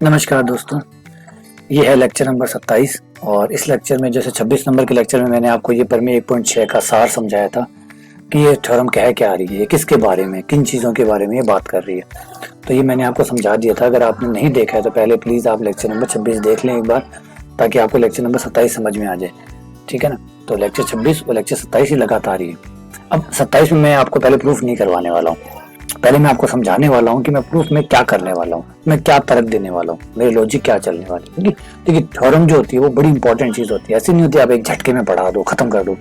नमस्कार दोस्तों, ये है लेक्चर नंबर 27 और इस लेक्चर में जैसे 26 नंबर के लेक्चर में मैंने आपको ये परमी 1.6 का सार समझाया था कि ये थ्योरम कह क्या रही है, किसके बारे में, किन चीज़ों के बारे में ये बात कर रही है। तो ये मैंने आपको समझा दिया था। अगर आपने नहीं देखा है तो पहले प्लीज़ आप लेक्चर नंबर 26 देख लें एक बार, ताकि आपको लेक्चर नंबर 27 समझ में आ जाए। ठीक है ना। तो लेक्चर 26 और लेक्चर 27 ही लगातार ही है। अब 27 में मैं आपको पहले प्रूफ नहीं करवाने वाला हूँ, पहले मैं आपको समझाने वाला हूँ कि मैं प्रूफ में क्या करने वाला हूँ, मैं क्या तर्क देने वाला हूँ, मेरी लॉजिक क्या चलने वाली है। क्योंकि देखिए थ्योरम जो होती है वो बड़ी इंपॉर्टेंट चीज होती है। ऐसी नहीं होती आप एक झटके में पढ़ा दो, खत्म कर दो,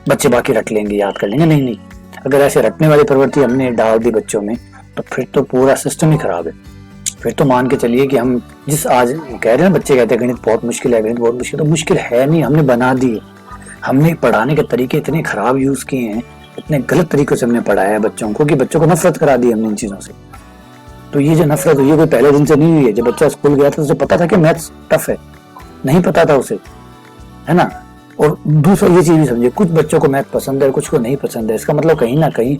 बच्चे बाकी रट लेंगे, याद कर लेंगे। नहीं नहीं, अगर ऐसे रटने वाली प्रवृत्ति हमने डाल दी बच्चों में तो फिर तो पूरा सिस्टम ही खराब है। फिर तो मान के चलिए कि हम जिस आज कह रहे हैं, बच्चे कहते हैं गणित बहुत मुश्किल है, गणित बहुत मुश्किल, तो मुश्किल है नहीं, हमने बना दी है। हमने पढ़ाने के तरीके इतने खराब यूज किए हैं, इतने गलत तरीकों से हमने पढ़ाया है बच्चों को कि बच्चों को नफरत करा दी हमने इन चीजों से। तो ये जो नफरत हुई है कोई पहले दिन से नहीं हुई है। जब बच्चा स्कूल गया था उसे पता था कि मैथ्स टफ है, नहीं पता था उसे, है ना। और दूसरा ये चीज भी समझे, कुछ बच्चों को मैथ पसंद है, कुछ को नहीं पसंद है। इसका मतलब कहीं ना कहीं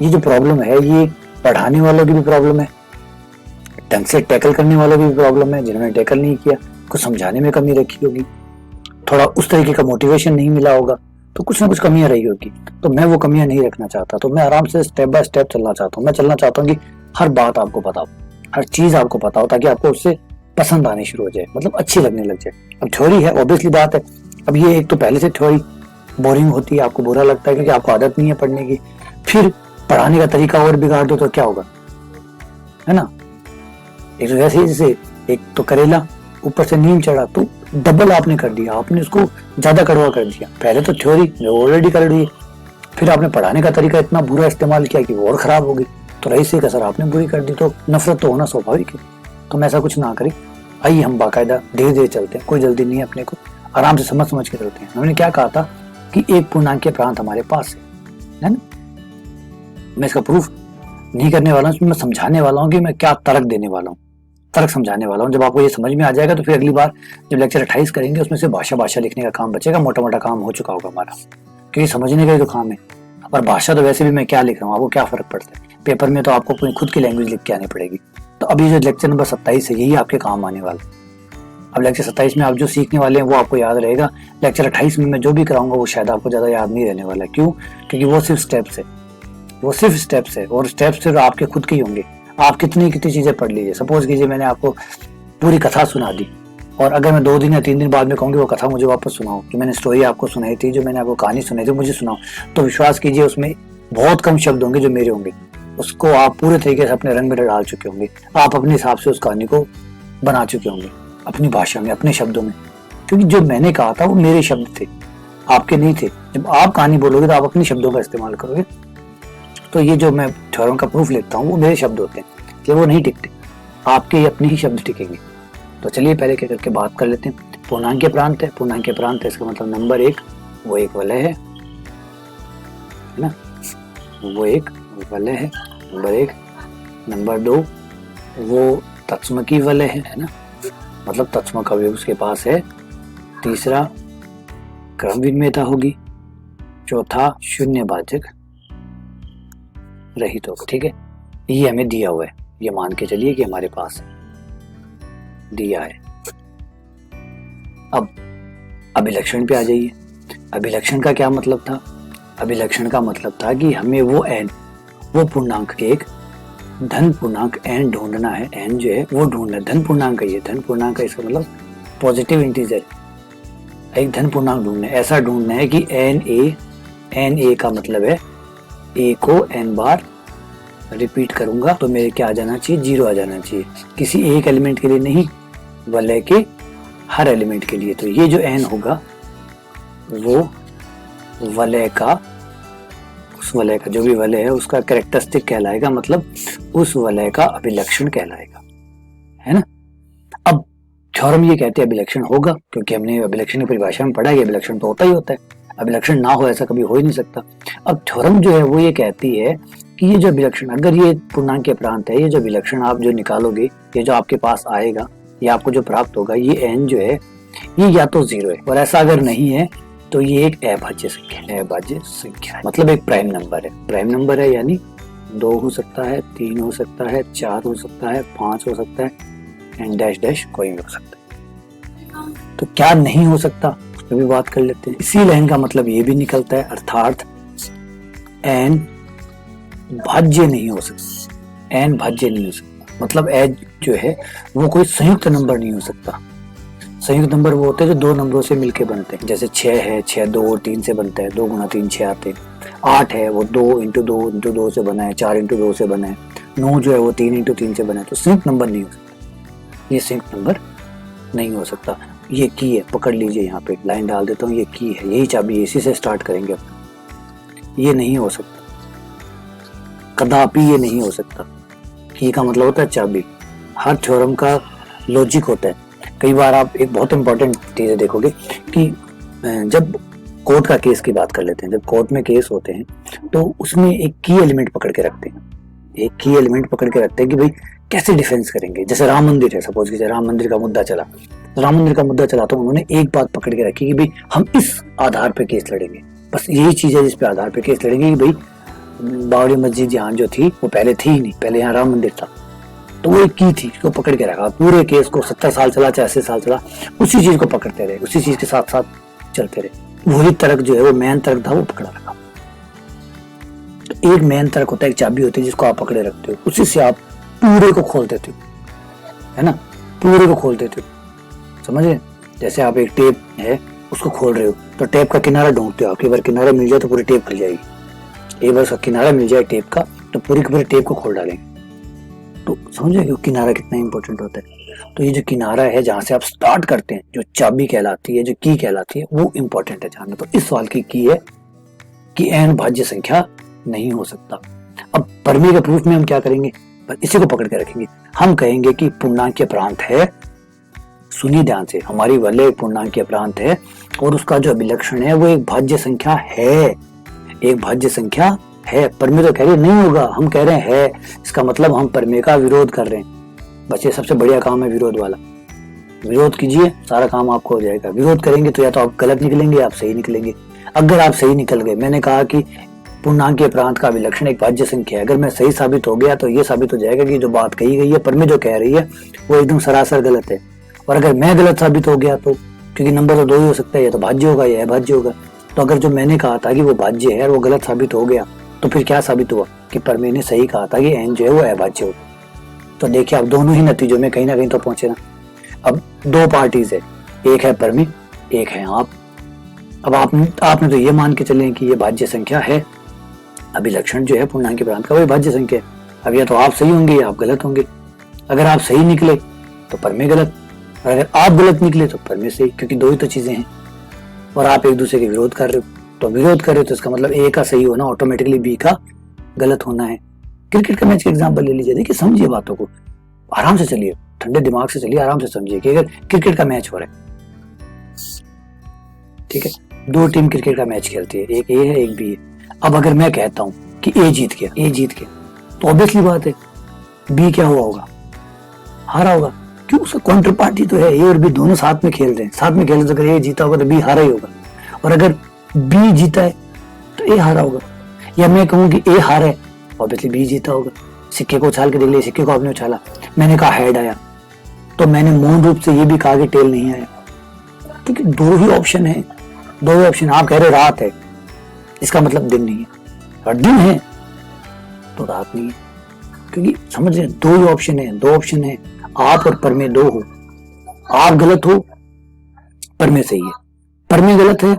ये जो प्रॉब्लम है ये पढ़ाने वालों की भी प्रॉब्लम है, ढंग से टैकल करने वालों की भी प्रॉब्लम है। जिन्होंने टैकल नहीं किया, कुछ समझाने में कमी रखी होगी, थोड़ा उस तरीके का मोटिवेशन नहीं मिला होगा, तो कुछ ना कुछ कमियां रही होगी। तो मैं वो कमियां नहीं रखना चाहता, तो मैं आराम से स्टेप बाय स्टेप चलना चाहता हूँ। मैं चलना चाहता हूँ कि हर बात आपको पता हो, हर चीज आपको पता हो, ताकि आपको उससे पसंद आनी शुरू हो जाए, मतलब अच्छी लगने लग जाए। अब थ्योरी है, ऑब्वियसली बात है। अब ये एक तो पहले से थ्योरी बोरिंग होती है, आपको बुरा लगता है क्योंकि आपको आदत नहीं है पढ़ने की। फिर पढ़ाने का तरीका और बिगाड़ दो तो क्या होगा, है ना। एक तो वैसे ही जैसे एक तो करेला ऊपर से नीम चढ़ा, तो डबल आपने कर दिया, आपने उसको ज्यादा कड़वा कर दिया। पहले तो थ्योरी जो ऑलरेडी कर दी, फिर आपने पढ़ाने का तरीका इतना बुरा इस्तेमाल किया कि वो और खराब हो गई। तो रही से कसर आपने बुरी कर दी, तो नफरत तो होना स्वाभाविक है। तो मैं ऐसा कुछ ना करें, आइए हम बाकायदा धीरे धीरे चलते हैं, कोई जल्दी नहीं है, अपने को आराम से समझ समझ के चलते हैं। हमने क्या कहा था कि एक पूर्णांक के प्रांत हमारे पास है ना। मैं इसका प्रूफ नहीं करने वाला हूँ, मैं समझाने वाला हूँ कि मैं क्या तर्क देने वाला हूँ, तर्क समझाने वाला हूँ। जब आपको ये समझ में आ जाएगा तो फिर अगली बार जब लेक्चर 28 करेंगे उसमें से भाषा लिखने का काम बचेगा। मोटा मोटा काम हो चुका होगा हमारा, क्योंकि समझने का ही तो काम है। और भाषा तो वैसे भी मैं क्या लिख रहा हूँ, आपको क्या फर्क पड़ता है, पेपर में तो आपको अपनी खुद की लैंग्वेज लिख के आनी पड़ेगी। तो अभी जो लेक्चर नंबर 27 है यही आपके काम आने वाला। अब लेक्चर 27 में आप जो सीखने वाले हैं वो आपको याद रहेगा। लेक्चर 28 में मैं जो भी कराऊंगा वो शायद आपको ज्यादा याद नहीं रहने वाला। क्यों? क्योंकि वो सिर्फ स्टेप्स है, वो सिर्फ स्टेप्स है, और स्टेप्स सिर्फ आपके खुद के ही होंगे। आप कितनी कितनी चीजें पढ़ लीजिए। सपोज कीजिए मैंने आपको पूरी कथा सुना दी, और अगर मैं 2 दिन या 3 दिन बाद में कहूँगी वो कथा मुझे वापस सुनाओ, जो मैंने स्टोरी आपको सुनाई थी, जो मैंने आपको कहानी सुनाई थी, मुझे सुनाओ, तो विश्वास कीजिए उसमें बहुत कम शब्द होंगे जो मेरे होंगे। उसको आप पूरे तरीके से अपने रंग में डाल चुके होंगे, आप अपने हिसाब से उस कहानी को बना चुके होंगे, अपनी भाषा में, अपने शब्दों में। क्योंकि जो मैंने कहा था वो मेरे शब्द थे, आपके नहीं थे। जब आप कहानी बोलोगे तो आप अपने शब्दों का इस्तेमाल करोगे। तो ये जो मैं थ्योरम का प्रूफ लिखता हूँ वो मेरे शब्द होते हैं, इसलिए वो नहीं टिकते, आपके अपने ही शब्द टिकेंगे। तो चलिए पहले क्या करके बात कर लेते हैं। पूर्णांक के प्रांत है, पूर्णांक के प्रांत है, इसका मतलब नंबर 1 वो एक वलय है ना, वो एक वलय है, नंबर 1। नंबर 2 वो तत्सम वलय है ना, मतलब तत्सम का अवयव उसके पास है। तीसरा क्रम विनिमेयता होगी। चौथा शून्यभाजक रहित होगा। ठीक है, ये हमें दिया हुआ है, ये मान के चलिए कि हमारे पास दिया है। अब अभिलक्षण पे आ जाइए। अभिलक्षण का क्या मतलब था? अभिलक्षण का मतलब था कि हमें वो एन, वो पूर्णांक एक धन पूर्णांक एन ढूंढना है। एन जो है वो ढूंढना है, धन पूर्णांक है ये, धन पूर्णांक है, इसका मतलब पॉजिटिव इंटीजर, एक धन पूर्णांक ढूंढना है। ऐसा ढूंढना है कि एन ए का मतलब है ए को एन बार रिपीट करूंगा तो मेरे क्या आ जाना चाहिए, 0 आ जाना चाहिए। किसी एक एलिमेंट के लिए नहीं, वलय के हर एलिमेंट के लिए। तो ये जो एन होगा वो वलय का, उस वलय का जो भी वलय है उसका कैरेक्टरिस्टिक कहलाएगा, मतलब उस वलय का अभिलक्षण कहलाएगा, है ना। अब थ्योरम ये कहते हैं अभिलक्षण होगा, क्योंकि हमने अभिलक्षण की परिभाषा में पढ़ा है, अभिलक्षण तो होता ही होता है, अभिलक्षण ना हो ऐसा कभी हो ही नहीं सकता। अब थ्योरम जो है वो ये कहती है कि ये जो अभिलक्षण, अगर ये पूर्णांक के प्रांत है, ये जो अभिलक्षण आप जो निकालोगे, ये जो आपके पास आएगा, ये आपको जो प्राप्त होगा, ये एन जो है ये या तो 0 है, और ऐसा अगर नहीं है तो ये एक अभाज्य संख्या है। अभाज्य संख्या है मतलब एक प्राइम नंबर है। प्राइम नंबर है यानी 2 हो सकता है, 3 हो सकता है, 4 हो सकता है, 5 हो सकता है, एन डैश डैश कोई भी हो सकता है। तो क्या नहीं हो सकता उस पर भी बात कर लेते हैं। इसी लाइन का मतलब ये भी निकलता है, अर्थात एन भाज्य नहीं हो सकता। एन भाज्य नहीं हो सकता मतलब एन जो है वो कोई संयुक्त नंबर नहीं हो सकता। संयुक्त नंबर वो होते हैं जो दो नंबरों से मिलके बनते हैं, जैसे 6 है, 6 2 और 3 से बनता है, 2 गुना 3 6 आते हैं। 8 है वो 2 इंटू 2 से बना है, 4 इंटू 2 से बना है। 9 जो है वो 3 इंटू 3 से बना है। तो संयुक्त नंबर नहीं हो सकता, ये संयुक्त नंबर नहीं हो सकता। ये की है, पकड़ लीजिए, यहाँ पे लाइन डाल देता हूँ, ये की है, यही चाबी है, इसी से स्टार्ट करेंगे अपना। ये नहीं हो सकता, कदापि ये नहीं हो सकता। की का मतलब होता है चाबी। हर थ्योरम का लॉजिक होता है। कई बार आप एक बहुत इंपॉर्टेंट चीज देखोगे कि जब कोर्ट का केस की बात कर लेते हैं, जब कोर्ट में केस होते हैं तो उसमें एक की एलिमेंट पकड़ के रखते हैं। एक की एलिमेंट पकड़ के रखते हैं कि भाई कैसे डिफेंस करेंगे। जैसे राम मंदिर है, सपोज कीजिए राम मंदिर का मुद्दा चला, राम मंदिर का मुद्दा चला तो उन्होंने एक बात पकड़ के रखी कि भाई हम इस आधार पे केस लड़ेंगे, बस यही चीज है जिस पे आधार पे केस लड़ेंगे कि भाई बाबरी मस्जिद यहाँ जो थी वो पहले थी ही नहीं, पहले यहाँ राम मंदिर था। तो वो एक की थी, उसको पकड़ के रखा। पूरे केस को 70 साल चला चाहे 80 साल चला, उसी चीज को पकड़ते रहे, उसी चीज के साथ साथ चलते रहे। वही तर्क जो है वो मेन तर्क था, वो पकड़ा रखा। तो एक मेन तर्क होता है, एक चाबी होती है जिसको आप पकड़े रखते हो, उसी से आप पूरे को खोल देते हो, है ना, पूरे को खोल देते हो। समझे? जैसे आप एक टेप है उसको खोल रहे हो तो टेप का किनारा ढूंढते हो, आपकी बार किनारा मिल जाए तो पूरी टेप खुल जाएगी। एक बार उसका किनारा मिल जाए टेप का तो पूरी की पूरी टेप को खोल डालेंगे। तो समझे कि किनारा कितना इंपॉर्टेंट होता है। तो ये जो किनारा है जहां से आप स्टार्ट करते हैं, जो चाबी कहलाती है, जो की कहलाती है, वो इंपॉर्टेंट है जानना। तो इस सवाल की है कि एन भाज्य संख्या नहीं हो सकता। अब परमी के प्रूफ में हम क्या करेंगे, पर इसी को पकड़ के रखेंगे। हम कहेंगे कि पूर्णांकीय प्रांत है, सुनिए ध्यान से, हमारी वलय एक पूर्णांकीय प्रांत है और उसका जो अभिलक्षण है वो एक भाज्य संख्या है, एक भाज्य संख्या है। परमेय तो कह रहे नहीं होगा, हम कह रहे हैं इसका मतलब हम परमेय का विरोध कर रहे हैं। बस ये सबसे बढ़िया काम है विरोध वाला। विरोध कीजिए, सारा काम आपको हो जाएगा। विरोध करेंगे तो या तो आप गलत निकलेंगे, आप सही निकलेंगे। अगर आप सही निकल गए, मैंने कहा कि पूर्णांकीय प्रांत का अभिलक्षण एक भाज्य संख्या है, अगर मैं सही साबित हो गया तो ये साबित हो जाएगा कि जो बात कही गई है, परमेय जो कह रही है वो एकदम सरासर गलत है। और अगर मैं गलत साबित हो गया तो, क्योंकि नंबर तो दो ही हो सकता है, या तो भाज्य होगा या अभाज्य होगा। तो अगर जो मैंने कहा था कि वो भाज्य है और वो गलत साबित हो गया तो फिर क्या साबित हुआ कि परमेय ने सही कहा था कि एन जो है वो अभाज्य होगा। तो देखिए, अब दोनों ही नतीजों में कहीं ना कहीं तो पहुंचे ना। अब दो पार्टीज है, एक है परमेय, एक है आप। अब आपने तो ये मान के चले कि ये भाज्य संख्या है, अभिलक्षण जो है पूर्णांकीय प्रांत का वही भाज्य संख्या है। अब या तो आप सही होंगे या आप गलत होंगे। अगर आप सही निकले तो परमेय गलत, और अगर आप गलत निकले तो परमेय सही, क्योंकि दो ही तो चीजें हैं। और आप एक दूसरे के विरोध कर रहे हो, तो विरोध कर रहे हो तो इसका मतलब ए का सही होना ऑटोमेटिकली बी का गलत होना है। क्रिकेट का मैच का एग्जांपल ले लीजिए, देखिए समझिए बातों को, आराम से चलिए, ठंडे दिमाग से चलिए, आराम से समझिए कि अगर क्रिकेट का मैच हो रहा है, ठीक है, दो टीम क्रिकेट का मैच खेलती है, एक ए है एक बी है। अब अगर मैं कहता हूं कि ए जीत गया, तो ऑब्वियसली बात है बी क्या हुआ होगा, हारा होगा। क्यों? उसका काउंटर पार्टी तो है, ए और बी दोनों साथ में खेल रहे हैं, साथ में खेल रहे, तो अगर ए जीता होगा तो बी हारा ही होगा, और अगर बी जीता है तो ए हारा होगा। या मैं कहूं कि ए हारा है, ऑब्वियसली बी जीता होगा। सिक्के को उछाल के देख लिया, सिक्के को आपने उछाला, मैंने कहा हेड आया, तो मैंने मौन रूप से ये भी कहा कि टेल नहीं आया, क्योंकि दो ही ऑप्शन है, दो ही ऑप्शन। आप कह रहे रात है, इसका मतलब दिन नहीं है, और दिन है तो रात नहीं है, क्योंकि समझ रहे, दो ही ऑप्शन है, दो ऑप्शन है, आप और परमेय दो हो। आप गलत हो, परमेय सही है, परमेय गलत है,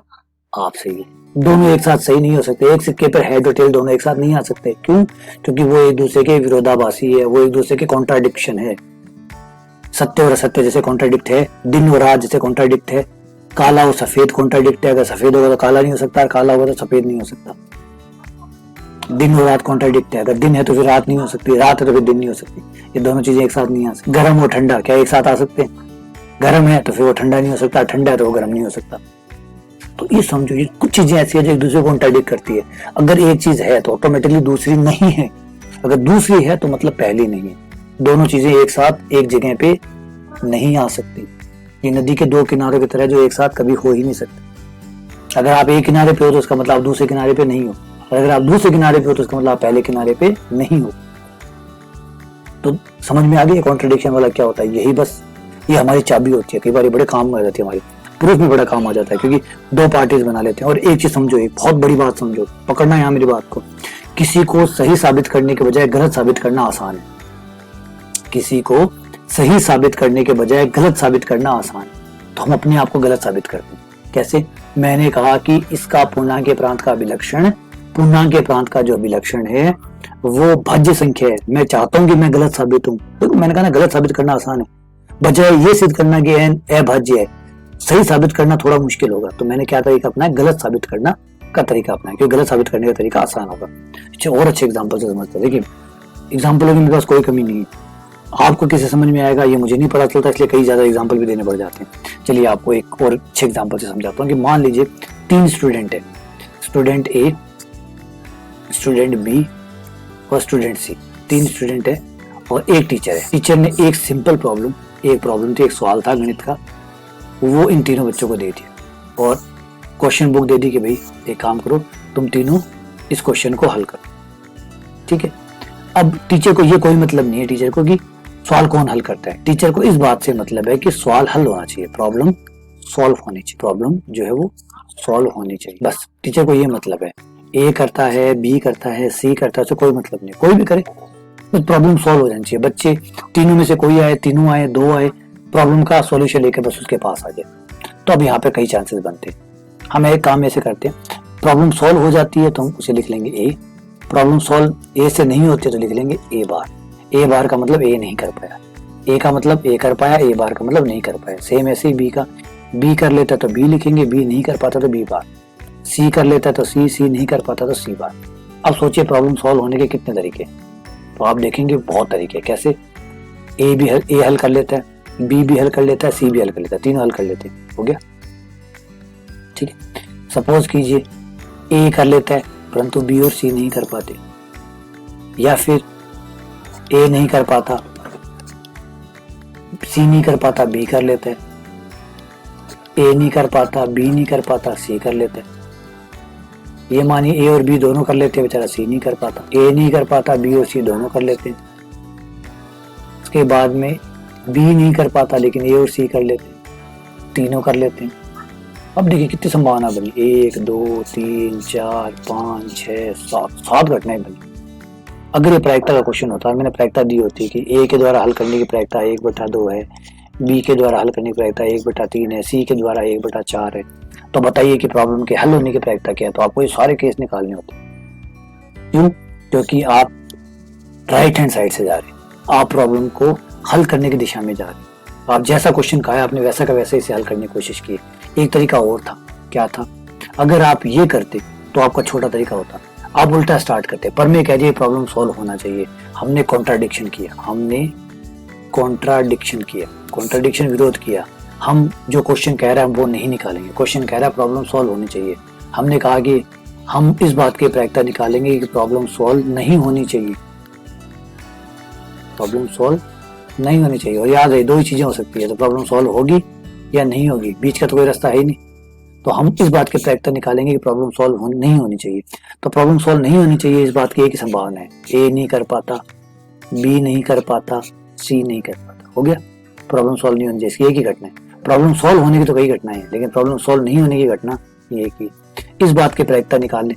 आप सही है। दोनों एक साथ सही नहीं हो सकते, एक सिक्के पर हेड और टेल दोनों एक साथ नहीं आ सकते। क्यों? क्योंकि वो एक दूसरे के विरोधाभासी है, वो एक दूसरे के कॉन्ट्राडिक्शन है। सत्य और असत्य जैसे कॉन्ट्राडिक्ट है, दिन और रात जैसे कॉन्ट्राडिक्ट है, काला और सफेद कॉन्ट्राडिक्ट है, अगर सफेद होगा तो काला नहीं हो सकता, काला होगा तो सफेद नहीं हो सकता। दिन और रात कॉन्ट्राडिक्ट है, अगर दिन है तो फिर रात नहीं हो सकती, रात है तो फिर दिन नहीं हो सकती। ये दोनों चीजें एक साथ नहीं आ सकती। गर्म और ठंडा क्या एक साथ आ सकते हैं? गर्म है तो फिर वो ठंडा नहीं हो सकता, ठंडा है तो वो गर्म नहीं हो सकता। तो ये समझो, ये कुछ चीजें ऐसी है जो एक दूसरे को कॉन्ट्राडिक्ट करती है। अगर एक चीज है तो ऑटोमेटिकली दूसरी नहीं है, अगर दूसरी है तो मतलब पहली नहीं है। दोनों चीजें एक साथ एक जगह पे नहीं आ सकती। ये नदी के दो किनारों की तरह जो एक साथ कभी हो ही नहीं सकते। अगर आप एक किनारे पे हो तो उसका मतलब आप दूसरे किनारे पे नहीं हो, और अगर आप दूसरे किनारे पे हो तो उसका मतलब आप पहले किनारे पे नहीं हो। तो समझ में आ गई कॉन्ट्रडिक्शन वाला क्या होता है। यही बस ये हमारी चाबी होती है। कई बार ये बड़े काम में आ जाती है, हमारी प्रूफ में बड़ा काम आ जाता है, क्योंकि दो पार्टीज बना लेते हैं। और एक चीज समझो, एक बहुत बड़ी बात समझो, पकड़ना यहाँ मेरी बात को, किसी को सही साबित करने के बजाय गलत साबित करना आसान है। किसी को सही साबित करने के बजाय गलत साबित करना आसान है। तो हम अपने आप को गलत साबित करते हैं। कैसे? मैंने कहा कि इसका पूर्णांक प्रांत का अभिलक्षण, पूर्णांक प्रांत का जो अभिलक्षण है वो भाज्य संख्या है। मैं चाहता हूं कि मैं गलत साबित हूं। देखो मैंने कहा ना, गलत साबित करना आसान है, बजाय ये सिद्ध करना कि n अभाज्य है, सही साबित करना थोड़ा मुश्किल होगा। तो मैंने क्या तरीका अपनाया? गलत साबित करना का तरीका अपनाया, क्योंकि गलत साबित करने का तरीका आसान होगा। अच्छा, और अच्छे एग्जाम्पल से समझते हैं। देखिए एग्जाम्पलों की मेरे पास कोई कमी नहीं है, आपको कैसे समझ में आएगा ये मुझे नहीं पता चलता, इसलिए कई ज्यादा एग्जाम्पल भी देने पड़ जाते हैं। चलिए आपको एक और अच्छे एग्जाम्पल से समझाता हूँ कि मान लीजिए 3 स्टूडेंट है, स्टूडेंट ए, स्टूडेंट बी और स्टूडेंट सी। 3 स्टूडेंट है और एक टीचर है। टीचर ने एक सिंपल प्रॉब्लम, एक प्रॉब्लम थी, एक सवाल था गणित का, वो इन तीनों बच्चों को दे दिया और क्वेश्चन बुक दे दी कि भाई एक काम करो, तुम तीनों इस क्वेश्चन को हल करो। ठीक है। अब टीचर को ये कोई मतलब नहीं है, टीचर को कि सवाल कौन हल करता है। टीचर को इस बात से मतलब है कि सवाल हल होना चाहिए, प्रॉब्लम सॉल्व होनी चाहिए, प्रॉब्लम जो है वो सॉल्व होनी चाहिए। बस टीचर को ये मतलब है। ए करता है, बी करता है, सी करता है, तो कोई मतलब नहीं, कोई भी करे, बस प्रॉब्लम सॉल्व हो जानी चाहिए। बच्चे तीनों में से कोई आए, तीनों आए, 2 आए, प्रॉब्लम का सॉल्यूशन लेकर बस उसके पास आ जाए। तो अब यहाँ पे कई चांसेस बनते हैं। हम एक काम ऐसे करते हैं, प्रॉब्लम सॉल्व हो जाती है तो हम उसे लिख लेंगे ए, प्रॉब्लम सॉल्व ए से नहीं होती तो लिख लेंगे ए बार। ए बार का मतलब ए नहीं कर पाया, ए का मतलब ए कर पाया, ए बार का मतलब नहीं कर पाया। सेम ऐसे ही बी का, बी कर लेता तो बी लिखेंगे, बी नहीं कर पाता तो बी बार, सी कर लेता तो सी, सी नहीं कर पाता तो सी बार। अब सोचिए प्रॉब्लम सॉल्व होने के कितने तरीके, तो आप देखेंगे बहुत तरीके। कैसे? ए हल कर लेता है, बी भी हल कर लेता है, सी भी हल कर लेता है, तीनों हल कर लेते हैं, हो गया। ठीक है। सपोज कीजिए ए कर लेता है परंतु बी और सी नहीं कर पाते, या फिर ए नहीं कर पाता, सी नहीं कर पाता, बी कर लेता है, ए नहीं कर पाता, बी नहीं कर पाता, सी कर लेता है। ये मानिए ए और बी दोनों कर लेते हैं, बेचारा सी नहीं कर पाता, ए नहीं कर पाता, बी और सी दोनों कर लेते हैं। उसके बाद में बी नहीं कर पाता लेकिन ए और सी कर लेते हैं, तीनों कर लेते हैं। अब देखिए कितनी संभावना बनी, 1 2 3 4 5 6 7 घटनाएं बनी। अगर ये प्रायिकता का क्वेश्चन होता, मैंने प्रायिकता दी होती कि ए के द्वारा हल करने की प्रायिकता 1/2 है, बी के द्वारा हल करने की प्रायिकता 1/3 है, सी के द्वारा 1/4 है, तो बताइए कि प्रॉब्लम के हल होने की प्रायिकता क्या है। तो आपको ये सारे केस निकालने होते हैं। क्यों? क्योंकि आप राइट हैंड साइड से जा रहे हैं, आप प्रॉब्लम को हल करने की दिशा में जा रहे हैं। आप जैसा क्वेश्चन कहा है आपने वैसा का वैसे इसे हल करने की कोशिश की। एक तरीका और था, क्या था? अगर आप ये करते तो आपका छोटा तरीका होता, आप उल्टा स्टार्ट करते, पर मैं कह दिए प्रॉब्लम सॉल्व होना चाहिए, हमने कॉन्ट्राडिक्शन किया, हमने कॉन्ट्राडिक्शन विरोध किया। हम जो क्वेश्चन कह रहे हैं वो नहीं निकालेंगे, क्वेश्चन कह रहा है प्रॉब्लम सॉल्व होनी चाहिए, हमने कहा कि हम इस बात की प्रायिकता निकालेंगे कि प्रॉब्लम सॉल्व नहीं होनी चाहिए, प्रॉब्लम सॉल्व नहीं होनी चाहिए। और याद है 2 ही चीजें हो सकती है, तो प्रॉब्लम सॉल्व होगी या नहीं होगी, बीच का तो कोई रास्ता है ही नहीं। तो हम इस बात की प्रायिकता निकालेंगे कि प्रॉब्लम सॉल्व नहीं होनी चाहिए। तो प्रॉब्लम सॉल्व नहीं होनी चाहिए इस बात की एक ही संभावना है, ए नहीं कर पाता, बी नहीं कर पाता, सी नहीं कर पाता, हो गया। प्रॉब्लम सॉल्व नहीं होनी चाहिए, इसकी एक ही घटना है। प्रॉब्लम सॉल्व होने की तो कई घटनाएं हैं, लेकिन प्रॉब्लम सॉल्व नहीं होने की घटना ये एक ही। इस बात की प्रायिकता निकाल ले,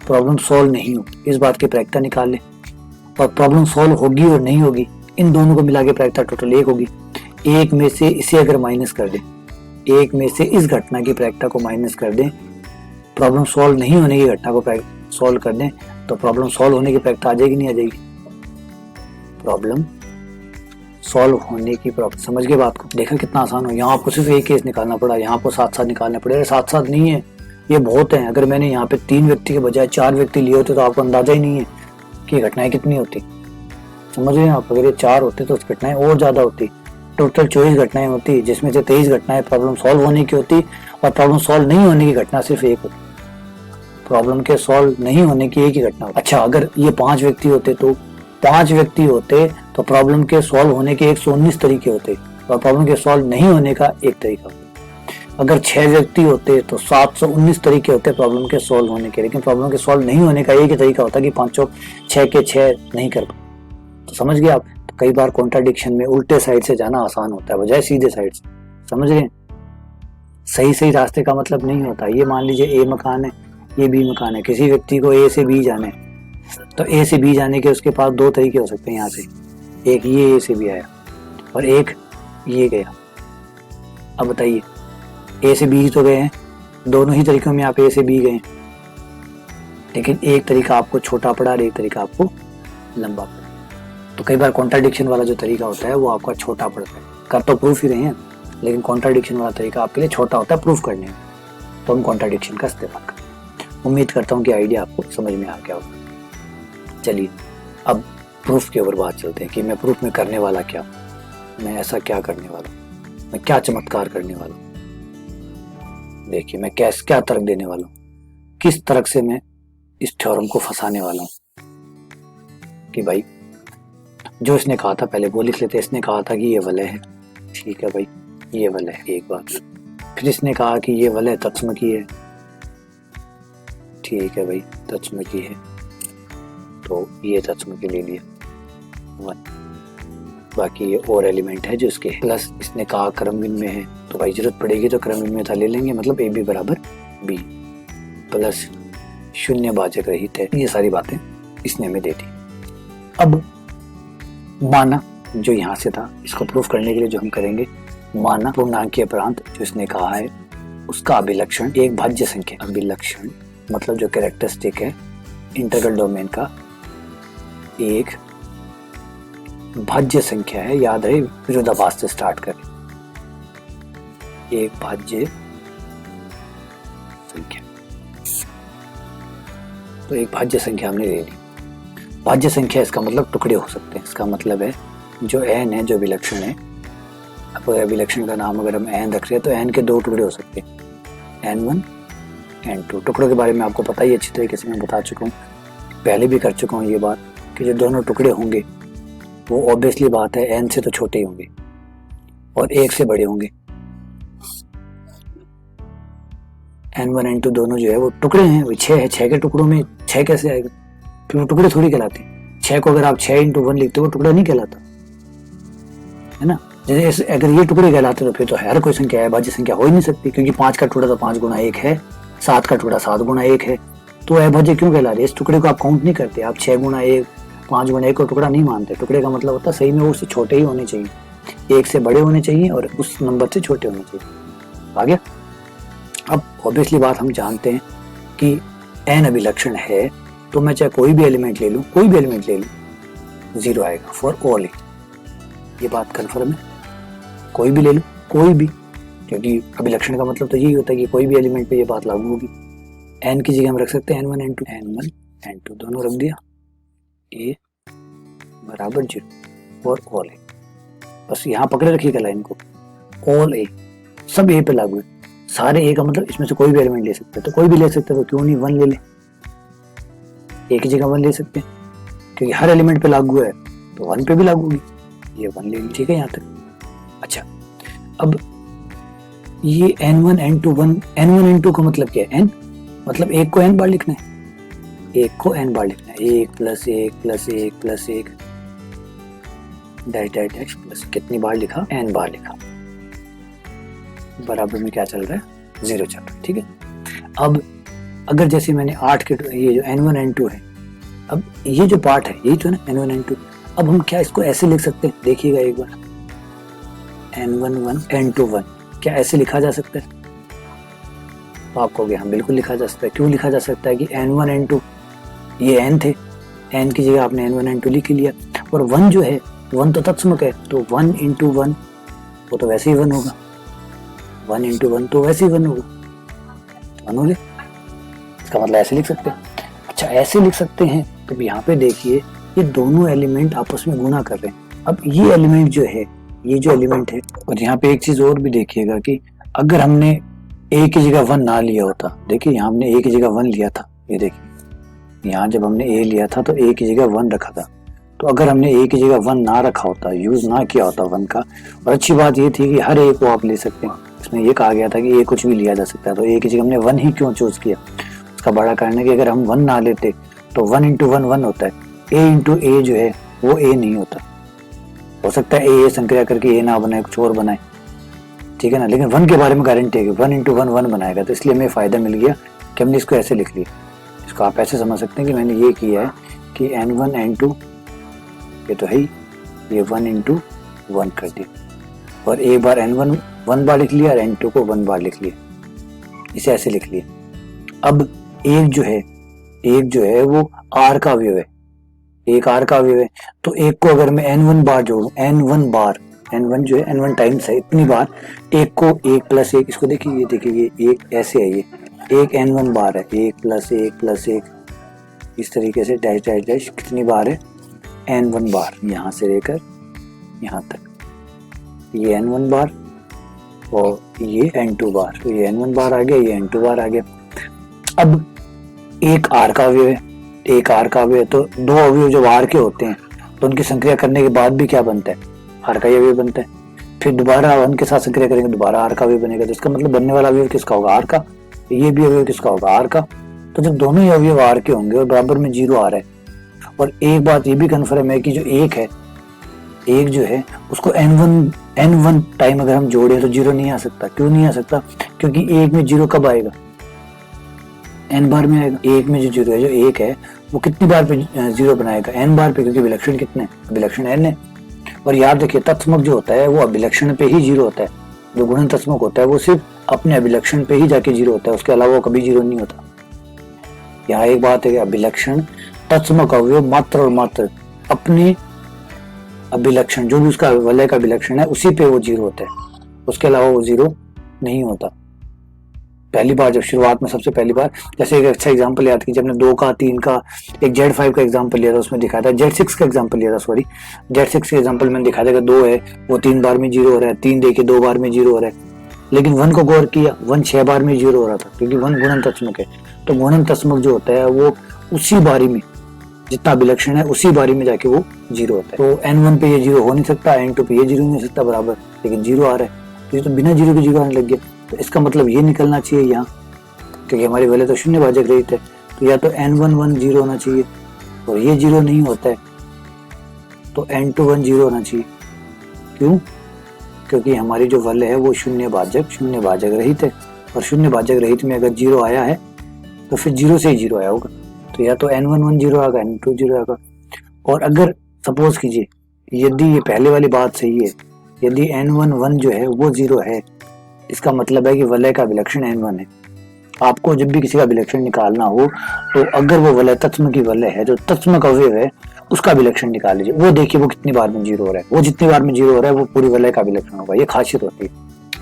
प्रॉब्लम सॉल्व नहीं हो, इस बात की प्रायिकता निकाल ले, और प्रॉब्लम सॉल्व होगी और नहीं होगी, इन दोनों को मिला के प्रायिकता टोटल 1 होगी। एक में से इसे अगर माइनस कर दे, एक में से इस घटना की प्रायिकता को माइनस कर दें, प्रॉब्लम सॉल्व नहीं होने की घटना को सॉल्व कर दें, तो प्रॉब्लम सॉल्व होने की प्रायिकता आ जाएगी नहीं आ जाएगी? प्रॉब्लम सॉल्व होने की प्रायिकता, समझ गए बात को? देखा कितना आसान हो। यहाँ आपको सिर्फ एक केस निकालना पड़ा, यहाँ आपको साथ साथ निकालने पड़े। साथ साथ नहीं है, ये बहुत है। अगर मैंने यहाँ पे 3 व्यक्ति के बजाय 4 व्यक्ति लिए होते तो आपको अंदाजा ही नहीं है कि घटनाएं कितनी होती। समझ रहे हैं आप? अगर ये 4 होते तो घटनाएं और ज्यादा होती। टोटल 24 घटनाएं होती, जिसमें से 23 घटनाएं प्रॉब्लम सॉल्व होने की होती और प्रॉब्लम सॉल्व नहीं होने की घटना सिर्फ एक होती। प्रॉब्लम के सॉल्व नहीं होने की एक ही घटना होती। अच्छा, अगर ये 5 व्यक्ति होते तो 5 व्यक्ति होते तो प्रॉब्लम के सॉल्व होने के 119 तरीके होते और प्रॉब्लम के सॉल्व नहीं होने का एक तरीका होता। अगर 6 व्यक्ति होते तो 719 तरीके होते प्रॉब्लम के सॉल्व होने के, लेकिन प्रॉब्लम के सॉल्व नहीं होने का एक ही तरीका होता कि 5 6 के 6 नहीं कर पाते। तो समझ गए आप। तो कई बार कॉन्ट्राडिक्शन में उल्टे साइड से जाना आसान होता है बजाय सीधे साइड से, समझ रहे हैं। सही रास्ते का मतलब नहीं होता। ये मान लीजिए ए मकान है, ये बी मकान है, किसी व्यक्ति को ए से बी जाना है, तो ए से बी जाने के उसके पास दो तरीके हो सकते हैं यहाँ से, एक ये ए से बी आया और एक ये गया। अब बताइए, ए से बी तो गए हैं, दोनों ही तरीकों में आप ए से बी गए, लेकिन एक तरीका आपको छोटा पड़ा और एक तरीका आपको लंबा पड़ा। तो कई बार कॉन्ट्राडिक्शन वाला जो तरीका होता है वो आपका छोटा पड़ता है। कर तो प्रूफ ही रहे हैं, लेकिन कॉन्ट्राडिक्शन वाला तरीका आपके लिए छोटा होता है प्रूफ करने में, तो हम कॉन्ट्राडिक्शन का इस्तेमाल करते हैं। उम्मीद करता हूँ कि आइडिया आपको समझ में आ गया होगा। चलिए अब प्रूफ के ऊपर बात चलते हैं कि मैं प्रूफ में करने वाला क्या, मैं ऐसा क्या करने वाला हूँ, मैं क्या चमत्कार करने वाला हूँ। देखिए मैं क्या तर्क देने वाला हूँ, किस तर्क से मैं इस थ्योरम को फंसाने वाला हूँ कि भाई जो इसने कहा था, पहले वो लिख लेते। इसने कहा था कि ये वलय है, ठीक है भाई, ये वलय है, एक बात। फिर इसने कहा कि ये वलय तत्समकी है, ठीक है भाई, तत्समकी है, तो ये तत्समकी ले लिया वन। बाकी ये और एलिमेंट है जो इसके, प्लस इसने कहा क्रमविन में है, तो भाई जरूरत पड़ेगी तो क्रमविन में था ले लेंगे, मतलब ए बी बराबर बी, प्लस शून्य भाजक रहित है। ये सारी बातें इसने हमें दे दी। अब माना जो यहाँ से था, इसको प्रूफ करने के लिए जो हम करेंगे, माना पूर्णांकीय प्रांत जो इसने कहा है उसका अभिलक्षण एक भाज्य संख्या, अभिलक्षण मतलब जो कैरेक्टरिस्टिक है इंटीग्रल डोमेन का एक भाज्य संख्या है। याद रहे विरोधाभास से स्टार्ट करें, एक भाज्य संख्या। तो एक भाज्य संख्या हमने ले ली। भाज्य संख्या इसका मतलब टुकड़े हो सकते हैं, इसका मतलब है जो n है, जो अभिलक्षण है, अब अभिलक्षण का नाम अगर हम n रख रहे हैं तो n के दो टुकड़े हो सकते हैं, n1 n2। टुकड़ों के बारे में आपको पता ही अच्छी तरीके से मैं बता चुका हूँ, पहले भी कर चुका हूँ ये बात कि जो दोनों टुकड़े होंगे वो ऑब्वियसली बात है n से तो छोटे ही होंगे और 1 से बड़े होंगे। n1 n2 दोनों जो है वो टुकड़े हैं, वो 6 है, 6 के टुकड़ों में 6 कैसे आएगा, फिर वो टुकड़े थोड़ी कहलाते हैं। 6 को अगर आप 6 × 1 लिखते हो वो टुकड़ा नहीं कहलाता है ना। जैसे अगर ये टुकड़े कहलाते तो फिर तो हर कोई संख्या है भाज्य संख्या हो ही नहीं सकती, क्योंकि 5 का टुकड़ा तो 5 गुना 1 है, 7 का टुकड़ा 7 गुना 1 है, तो अभाज्य क्यों कहला रहे। इस टुकड़े को आप काउंट नहीं करते, आप 6 गुना 1 5 गुना 1 को टुकड़ा नहीं मानते। टुकड़े का मतलब होता है सही में वो उससे छोटे ही होने चाहिए, 1 से बड़े होने चाहिए और उस नंबर से छोटे होने चाहिए। आ गया। अब ऑब्वियसली बात हम जानते हैं कि n अभिलक्षण है तो मैं चाहे कोई भी एलिमेंट ले लूं, कोई भी एलिमेंट ले लूं, 0 आएगा फॉर ऑल। ये बात कन्फर्म है, कोई भी ले लूं, कोई भी, क्योंकि अभिलक्षण का मतलब तो यही होता है कि कोई भी एलिमेंट पे ये बात लागू होगी। n की जगह हम रख सकते हैं n1 n2 दोनों रख दिया, a बराबर 0 फॉर ऑल ए। बस यहाँ पकड़े रखिएगा लाइन को, ऑल ए सब a पे लागू है, सारे a का मतलब इसमें से कोई भी एलिमेंट ले सकते हैं, तो कोई भी ले सकते हैं, तो क्यों नहीं 1 ले ले, एक ही जगह 1 ले सकते हैं, क्योंकि हर एलिमेंट पे लागू है तो 1 पे भी लागू होगी, ये 1 ले ली। ठीक है यहाँ तक। अच्छा, अब ये n1 n2 का मतलब क्या है, n मतलब एक को n बार लिखना है, एक को n बार लिखना है, 1 + 1 + 1 + 1 डैश डैश प्लस कितनी बार लिखा, n बार लिखा, बराबर में क्या चल रहा है 0 चल रहा है। ठीक है। अब अगर जैसे मैंने 8 के ये जो n1 n2 है, अब ये जो पार्ट है यही तो ना n1 n2, अब हम क्या इसको ऐसे लिख सकते हैं, देखिएगा एक बार, n1 n2 1 क्या ऐसे लिखा जा सकता है, तो आप कहोगे हम बिल्कुल लिखा जा सकता है। क्यों लिखा जा सकता है कि n1 n2 ये n थे, n की जगह आपने n1 n2 लिख लिया, और 1 जो है 1 तो तत्समक है, तो 1 × 1 वो तो वैसे ही 1 होगा, 1 × 1 तो वैसे ही 1 होगा, 1 हो गया। इसका मतलब ऐसे लिख सकते हैं। अच्छा ऐसे लिख सकते हैं, तो यहाँ पे देखिए ये दोनों एलिमेंट आपस में गुना कर रहे हैं। अब ये एलिमेंट जो है, ये जो एलिमेंट है, और यहाँ पे एक चीज और भी देखिएगा कि अगर हमने a की जगह 1 ना लिया होता, देखिए यहाँ हमने a की जगह 1 लिया था, ये देखिए यहाँ जब हमने a लिया था तो a की जगह 1 रखा था, तो अगर हमने a की जगह 1 ना रखा होता, यूज ना किया होता 1 का, और अच्छी बात ये थी कि हर a को आप ले सकते हैं, इसमें ये कहा गया था कि a कुछ भी लिया जा सकता है, तो a की जगह हमने 1 ही क्यों चूज किया, उसका बड़ा कारण है कि अगर हम 1 ना लेते तो 1 × 1 1 होता है, a × a जो है वो ए नहीं होता। हो सकता है ए संक्रिया करके ए ना बनाए, कुछ और बनाए, ठीक है ना, लेकिन 1 के बारे में गारंटी है कि 1 × 1 1 बनाएगा। तो इसलिए हमें फायदा मिल गया कि हमने इसको ऐसे लिख लिया। इसको आप ऐसे समझ सकते हैं कि मैंने ये किया है कि n1 n2 ये तो है ही, ये 1 × 1 कर दिया और एक बार n1 1 बार लिख लिया और n2 को 1 बार लिख लिया, इसे ऐसे लिख लिया। अब एक जो है वो r का अवयव है, एक r का अवयव है, तो एक को अगर मैं n1 बार जोड़ूं, n1 बार, n1 जो है n1 टाइम्स है, इतनी बार एक को 1 + 1, इसको देखिए, ये देखिए, ये एक ऐसे है, ये एक n1 बार है, 1 + 1 + 1 इस तरीके से डैश डैश डैश कितनी बार है, n1 बार, यहाँ से लेकर यहाँ तक, ये n1 बार और ये n2 बार, तो ये n1 बार आ गया, ये n2 बार आ गया। अब एक r का अवयव है, एक r का अवयव, तो दो अवयव जब r के होते हैं तो उनकी संक्रिया करने के बाद भी क्या बनता है, r का ही अवयव बनता है। फिर दोबारा 1 के साथ संक्रिया करेंगे, दोबारा r का अवयव बनेगा, तो इसका मतलब बनने वाला अवयव किसका होगा, r का, ये भी अवयव किसका होगा, r का। तो जब दोनों ही अवयव r के होंगे और बराबर में 0 आ रहा है, और एक बात ये भी कन्फर्म है कि जो एक जो है उसको n1 टाइम अगर हम जोड़े तो 0 नहीं आ सकता। क्यों नहीं आ सकता, क्योंकि एक में 0 कब आएगा, n बार में आएगा। एक में जो 0 है, जो एक है वो कितनी बार पे 0 बनाएगा, n बार पे, क्योंकि विलक्षण कितने, विलक्षण n है। और याद रखिए तत्समक जो होता है वो अभिलक्षण पे ही 0 होता है, जो गुणन तत्समक होता है वो सिर्फ अपने अभिलक्षण पे ही जाके 0 होता है, उसके अलावा वो कभी 0 नहीं होता। यहाँ एक बात है कि अभिलक्षण तत्समक अवयव मात्र और मात्र अपने अभिलक्षण, जो भी उसका वलय का अभिलक्षण है उसी पे वो 0 होता है, उसके अलावा वो 0 नहीं होता। पहली बार जब शुरुआत में सबसे पहली बार, जैसे एक अच्छा एग्जांपल याद कीजिए, हमने 2 का 3 का एक Z5 का एग्जांपल लिया था, उसमें दिखाया था, Z6 का एग्जांपल लिया था, सॉरी Z6 के एग्जांपल में दिखाया था कि 2 है वो 3 बार में 0 हो रहा है, 3 देखिए 2 बार में 0 हो रहा है। लेकिन 1 को गौर किया, 1 6 बार में 0 हो रहा था, क्योंकि 1 गुणन तत्समक है। तो गुणन तत्समक जो होता है वो उसी बारी में, जितना अभिलक्षण है उसी बारी में जाके वो 0 होता है। तो n1 पे ये 0 हो नहीं सकता, n2 पे ये 0 नहीं हो सकता बराबर, लेकिन 0 आ रहा है, ये तो बिना 0 के 0 आने लग गया। तो इसका मतलब ये निकलना चाहिए यहाँ, क्योंकि हमारी वलय तो शून्य भाजक रहित है, तो या तो n1 1 0 होना चाहिए, और ये 0 नहीं होता है तो n2 1 0 होना चाहिए। क्यों, क्योंकि हमारी जो वलय है वो शून्य भाजक रहित है, और शून्य भाजक रहित में अगर 0 आया है तो फिर 0 से ही 0 आया होगा, तो या तो n1 1 0 आएगा, n2 0 आएगा। और अगर सपोज कीजिए यदि ये पहले वाली बात सही है, यदि n1 1 जो है वो 0 है, इसका मतलब है कि वलय का अभिलक्षण n1 है। आपको जब भी किसी का अभिलक्षण निकालना हो तो अगर वो वलय तत्सम की वलय है, जो तत्समक अवयव है उसका अभिलक्षण निकाल लीजिए, वो देखिए वो कितनी बार में 0 हो रहा है, वो जितनी बार में 0 हो रहा है वो पूरी वलय का अभिलक्षण होगा। ये खासियत होती है,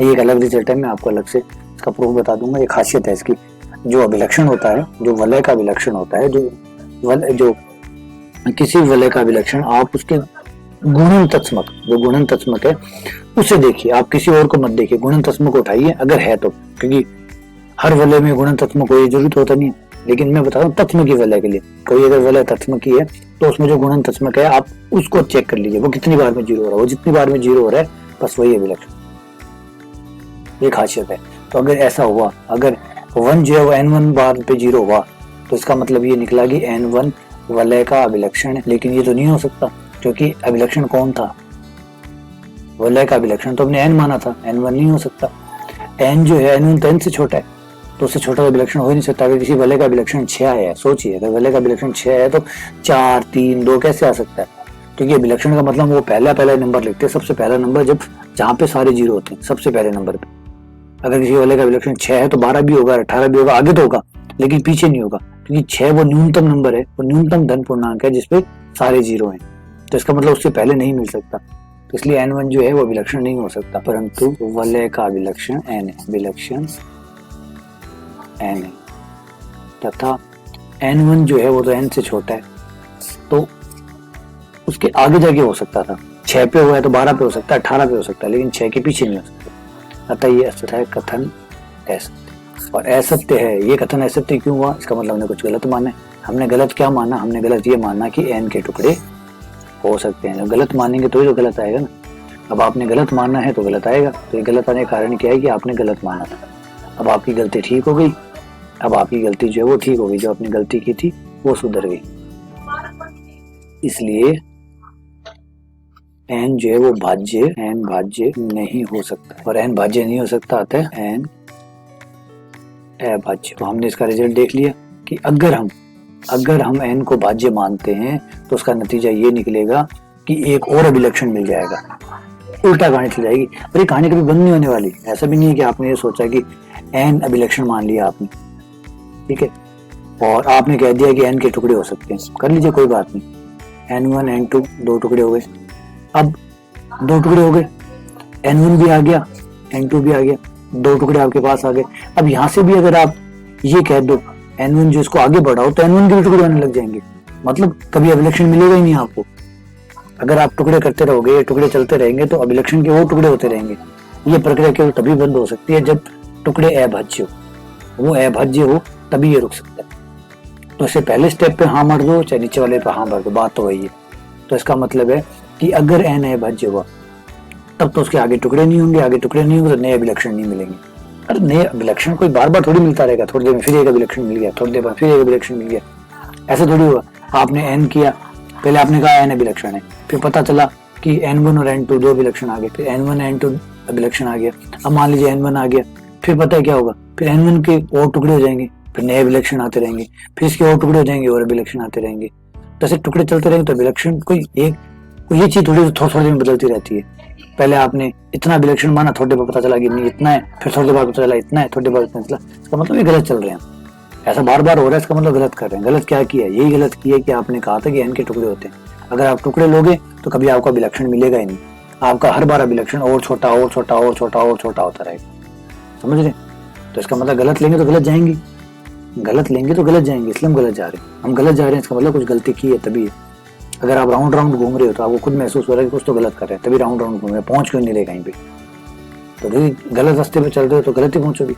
ये एक अलग रिजल्ट है, मैं आपको अलग से इसका प्रूफ बता दूंगा। ये खासियत है इसकी, जो अभिलक्षण होता है, जो वलय का अभिलक्षण होता है, जो किसी वलय का अभिलक्षण आप उसके गुणन तत्समक, जो गुणन तत्समक है उसे देखिए, आप किसी और को मत देखिए, गुणन तत्समक उठाइए अगर है तो, क्योंकि हर वलय में गुणन तत्समक कोई जरूरत होता नहीं है, लेकिन मैं बता रहा हूँ तत्समकी वलय के लिए, कोई अगर वलय तत्समकी है तो उसमें जो गुणन तत्समक है आप उसको चेक कर लीजिए, वो कितनी बार में 0 हो रहा है, वो जितनी बार में 0 हो रहा है बस वही अभिलक्षण, ये खासियत है। तो अगर ऐसा हुआ, अगर 1 जो है वो n1 बार पे 0 हुआ, तो इसका मतलब ये निकला कि n1 वलय का अभिलक्षण है, लेकिन ये तो नहीं हो सकता, क्योंकि अभिलक्षण कौन था, वलय का अभिलक्षण तो हमने n माना था, n1 नहीं हो सकता। n जो है n1 तो n से छोटा है, तो उससे छोटा अभिलक्षण हो ही नहीं सकता। अगर किसी वलय का अभिलक्षण 6 है, सोचिए अगर वलय का अभिलक्षण 6 है तो 4 3 2 कैसे आ सकता है, क्योंकि अभिलक्षण का मतलब वो पहला नंबर लिखते हैं, सबसे पहला नंबर जब जहाँ पे सारे 0 होते हैं, सबसे पहले नंबर पे। अगर किसी वलय का अभिलक्षण 6 है तो 12 भी होगा, 18 भी होगा, आगे तो होगा लेकिन पीछे नहीं होगा, क्योंकि 6 वो न्यूनतम नंबर है, वो न्यूनतम धन पूर्णांक है जिसपे सारे 0 हैं, तो इसका मतलब उससे पहले नहीं मिल सकता। तो इसलिए n1 जो है वो अभिलक्षण नहीं हो सकता, परंतु वलय का अभिलक्षण n है, अभिलक्षण n है, तथा n1 जो है वो तो n से छोटा है, तो उसके आगे जाके हो सकता था, 6 पे हुआ है तो 12 पे हो सकता है, 18 पे हो सकता है, लेकिन 6 के पीछे नहीं हो सकता। अतः ये असत्य है, कथन असत्य, और असत्य है। ये कथन असत्य क्यों हुआ, इसका मतलब हमने कुछ गलत माना है। हमने गलत क्या माना, हमने गलत ये माना कि n के टुकड़े हो सकते हैं। जब गलत मानेंगे तो ही तो गलत आएगा ना। अब आपने गलत मानना है तो गलत आएगा, तो ये गलत आने का कारण क्या है कि आपने गलत माना था। अब आपकी गलती ठीक हो गई, अब आपकी गलती जो है वो ठीक हो गई, जो आपने गलती की थी वो सुधर गई। इसलिए एन जो है वो एन भाज्य नहीं हो सकता, और एन भाज्य नहीं हो सकता आता है एन अभाज्य। तो हमने इसका रिजल्ट देख लिया कि अगर हम एन को भाज्य मानते हैं तो उसका नतीजा ये निकलेगा कि एक और अभिलक्षण मिल जाएगा, उल्टा कहानी चल जाएगी। और ये कहानी कभी बंद नहीं होने वाली। ऐसा भी नहीं है कि आपने ये सोचा कि एन अभिलक्षण मान लिया आपने, ठीक है, और आपने कह दिया कि एन के टुकड़े हो सकते हैं, कर लीजिए कोई बात नहीं। N1 N2 दो टुकड़े हो गए, अब दो टुकड़े हो गए, N1 भी आ गया, N2 भी आ गया, दो टुकड़े आपके पास आ गए। अब यहाँ से भी अगर आप ये कह दो N1 जो इसको आगे बढ़ाओ तो N1 के भी टुकड़े होने लग जाएंगे, मतलब कभी अभिलक्षण मिलेगा ही नहीं आपको। अगर आप टुकड़े करते रहोगे, टुकड़े चलते रहेंगे तो अभिलक्षण के वो टुकड़े होते रहेंगे। ये प्रक्रिया केवल तभी बंद हो सकती है जब टुकड़े अभाज्य हो, वो अभाज्य हो तभी ये रुक सकता है। तो इससे पहले स्टेप पे हाँ मार दो, चाहे नीचे वाले पे हाँ मार दो, बात तो वही है। तो इसका मतलब है कि अगर एन अभाज्य हुआ तब तो उसके आगे टुकड़े नहीं होंगे, आगे टुकड़े नहीं होंगे तो नए अभिलक्षण नहीं मिलेंगे। अरे नए अभिलक्षण कोई बार बार थोड़ी मिलता रहेगा, थोड़ी देर में फिर एक अभिलक्षण मिल गया, थोड़ी देर बाद फिर एक अभिलक्षण मिल गया, ऐसा थोड़ी होगा। आपने एन किया, पहले आपने कहा एन अभिलक्षण है, फिर पता चला कि N1 और N2 दो अभिलक्षण आ गए, फिर N1 N2 अभिलक्षण आ गया। अब मान लीजिए N1 आ गया, फिर पता है क्या होगा, फिर N1 के और टुकड़े हो जाएंगे, फिर नए अभिलक्षण आते रहेंगे, फिर इसके और टुकड़े हो जाएंगे और अभिलक्षण आते रहेंगे। तो ऐसे टुकड़े चलते रहेंगे तो अभिलक्षण कोई ये चीज थोड़ी थोड़ी देर में बदलती रहती है। पहले आपने इतना अभिलक्षण माना, थोड़ी देर बाद पता चला कि नहीं इतना है, फिर थोड़ी देर बाद पता चला इतना है, थोड़ी देर बाद इतना चला। इसका मतलब ये गलत चल रहे हैं, ऐसा बार बार हो रहा है, इसका मतलब गलत कर रहे हैं। गलत क्या किया, यही गलत किया कि आपने कहा था कि एन के टुकड़े होते हैं। अगर आप टुकड़े लोगे तो कभी आपका अभिलक्षण मिलेगा ही नहीं, आपका हर बार अभिलक्षण और छोटा और छोटा और छोटा और छोटा होता रहेगा, समझ रहे? तो इसका मतलब गलत लेंगे तो गलत जाएंगे, गलत लेंगे तो गलत जाएंगे, इसलिए हम गलत जा रहे हैं। हम गलत जा रहे हैं इसका मतलब कुछ गलती की है तभी। अगर आप राउंड राउंड घूम रहे हो तो आपको खुद महसूस हो रहा है कि कुछ तो गलत कर रहे हैं, तभी राउंड राउंड घूम रहे हैं, पहुंच क्यों नहीं रहे कहीं पे। तो यदि गलत रास्ते पे चल रहे हो तो गलत ही पहुंचोगे,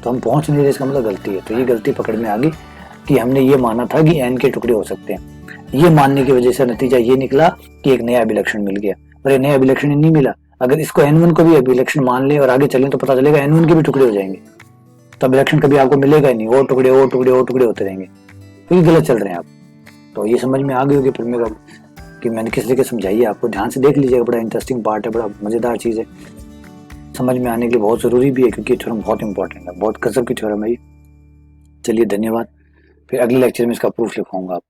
तो हम पहुंच नहीं रहे, इसका मतलब गलती है। तो ये गलती पकड़ में आ गई कि हमने ये माना था कि एन के टुकड़े हो सकते हैं। ये मानने की वजह से नतीजा ये निकला कि एक नया अभिलक्षण मिल गया, और ये नया अभिलक्षण नहीं मिला। अगर इसको N1 को भी अभिलक्षण मान ले और आगे चलें तो पता चलेगा N1 के भी टुकड़े हो जाएंगे, तो अभिलक्षण कभी आपको मिलेगा ही नहीं, और टुकड़े और टुकड़े और टुकड़े होते रहेंगे, तो ये गलत चल रहे हैं आप। तो ये समझ में आ गई होगी फिर मेरा कि मैंने किस तरीके समझाई है आपको। ध्यान से देख लीजिएगा, बड़ा इंटरेस्टिंग पार्ट है, बड़ा मजेदार चीज है, समझ में आने के लिए बहुत जरूरी भी है, क्योंकि ये थ्योरम बहुत इंपॉर्टेंट है, बहुत गजब की थ्योरम है ये। चलिए धन्यवाद, फिर अगले लेक्चर में इसका प्रूफ लिखवाऊंगा आप।